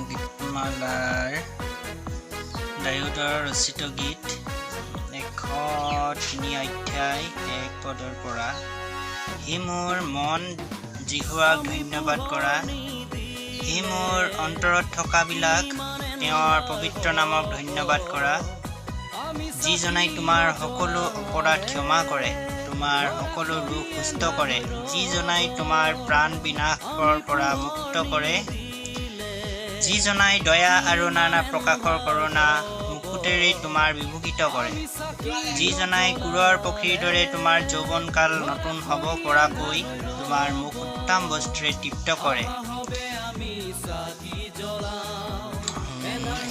গীতমালাৰ দায়ুদৰ ৰচিত গীত 103 অধ্যায় 1 পদৰ পৰা। হে মোৰ মন, জিহুৱাক ধন্যবাদ কৰা। হে মোৰ অন্তৰত থকাবিলাক, তেওঁৰ পবিত্ৰ নামক ধন্যবাদ কৰা। যিজনাই তোমাৰ সকলো অপৰাধ ক্ষমা কৰে, তোমাৰ সকলো ৰোগ সুস্থ কৰে, যিজনাই তোমাৰ প্ৰাণ বিনাশৰ পৰা মুক্ত কৰে, যিজনাই দয়া আৰু নানা প্ৰকাশৰ কৰোণা মুকুটেৰে তোমাৰ বিভূষিত কৰে, যিজনাই কুৰৰ পক্ষীৰ দৰে তোমাৰ যৌৱনকাল নতুন হ'ব পৰাকৈ তোমাৰ মুখ উত্তম বস্তুৰে তৃপ্ত কৰে।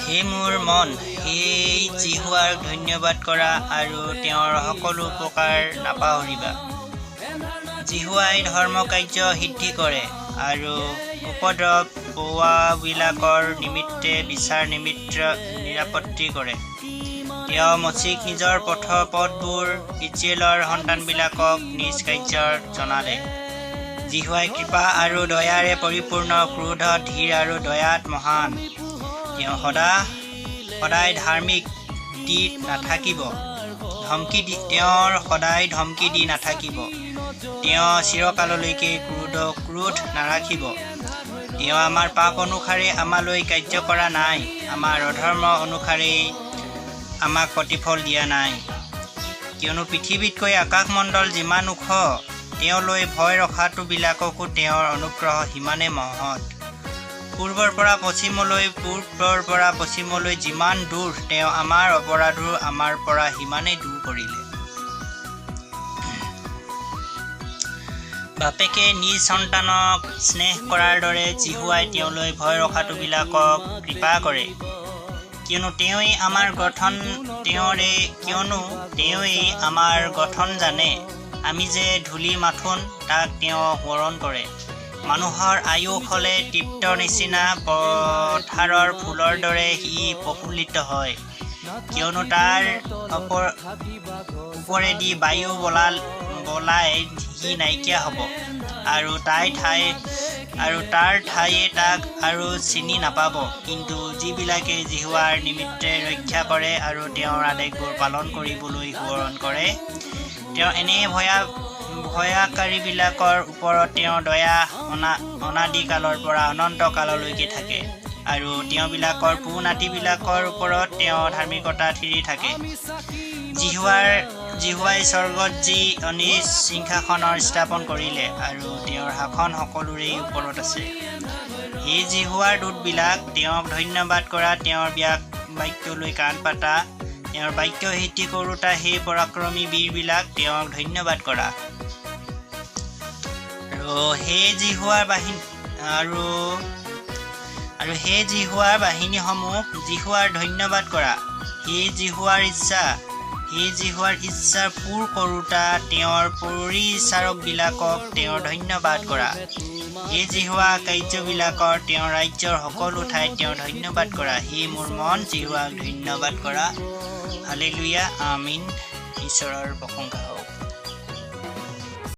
হে মোৰ মন, সেই জিহুৱাক ধন্যবাদ কৰা আৰু তেওঁৰ সকলো উপকাৰ নাপাহৰিবা। জিহুৱাই ধৰ্ম কাৰ্য সিদ্ধি কৰে আৰু উপদ্ৰৱ পোৱাবিলাকৰ নিমিত্তে বিচাৰ নিৰাপত্তি কৰে। তেওঁ মচিক নিজৰ পথবোৰ ইজৰাইলৰ সন্তানবিলাকক নিজ কাৰ্যৰ জনালে। জিহুৱাই কৃপা আৰু দয়াৰে পৰিপূৰ্ণ, ক্ৰোধত ধীৰ আৰু দয়াত মহান। তেওঁ সদায় ধাৰ্মিক দি নাথাকিব, তেওঁৰ সদায় ধমকি দি নাথাকিব। তেওঁ চিৰকাললৈকে ক্ৰোধ নাৰাখিব। তেওঁ আমাৰ পাপ অনুসাৰে আমালৈ কাৰ্য কৰা নাই, আমাৰ অধৰ্ম অনুসাৰে আমাক প্ৰতিফল দিয়া নাই। কিয়নো পৃথিৱীতকৈ আকাশমণ্ডল যিমান ওখ, তেওঁলৈ ভয় ৰখাটোবিলাককো তেওঁৰ অনুগ্ৰহ সিমানে মহৎ। পূৰ্বৰ পৰা পশ্চিমলৈ যিমান দূৰ, তেওঁ আমাৰ অপৰাধো আমাৰ পৰা সিমানেই দূৰ কৰিলে। বাপেকে নিজ সন্তানক স্নেহ কৰাৰ দৰে জিহুৱাই তেওঁলৈ ভয় ৰখাটোবিলাকক কৃপা কৰে। কিয়নো তেওঁৱেই আমাৰ গঠন জানে। আমি যে ধূলি মাথোন, তাক তেওঁ সোঁৱৰণ কৰে। মানুহৰ আয়ুস হ'লে তৃপ্ত নিচিনা পথাৰৰ ফুলৰ দৰে সি প্ৰফুল্লিত হয়। কিয়নো তাৰ ওপৰেদি বায়ু বলাই সি নাইকিয়া হ'ব, আৰু তাৰ ঠায়ে তাক আৰু চিনি নাপাব। কিন্তু যিবিলাকে জিহুৱাৰ নিমিত্তে ৰক্ষা কৰে আৰু তেওঁৰ আদেশবোৰ পালন কৰিবলৈ সোঁৱৰণ কৰে, তেওঁ এনে ভয়াকাৰীবিলাকৰ ওপৰত তেওঁৰ দয়া অনাদিকালৰ পৰা অনন্ত কাললৈকে থাকে, আৰু তেওঁবিলাকৰ পু-নাতিবিলাকৰ ওপৰত তেওঁ ধাৰ্মিকতা থিৰি থাকে। জিহুৱাই স্বৰ্গত যি অনিজ সিংহাসনৰ স্থাপন কৰিলে, আৰু তেওঁৰ শাসন সকলোৰে ওপৰত আছে। সেই জিহুৱাৰ দূতবিলাক, তেওঁক ধন্যবাদ কৰা। তেওঁৰ বাক্যলৈ কাণ পাতা, তেওঁৰ বাক্য সিদ্ধি কৰোঁতা সেই পৰাক্ৰমী বীৰবিলাক, তেওঁক ধন্যবাদ কৰা। আৰু সেই জিহুৱাৰ বাহিনীসমূহ, জিহুৱাৰ ধন্যবাদ কৰা। সেই জিহুৱাৰ ইচ্ছা পূৰ কৰোঁতা তেওঁৰ পৰিচাৰকবিলাকক তেওঁৰ ধন্যবাদ কৰা। সেই জিহুৱা কাৰ্যবিলাকৰ, তেওঁৰ ৰাজ্যৰ সকলো ঠাইত তেওঁ ধন্যবাদ কৰা। হে মোৰ মন, জিহুৱাক ধন্যবাদ কৰা। হালেলুয়া, আমিন। ঈশ্বৰৰ প্ৰশংসা হওক।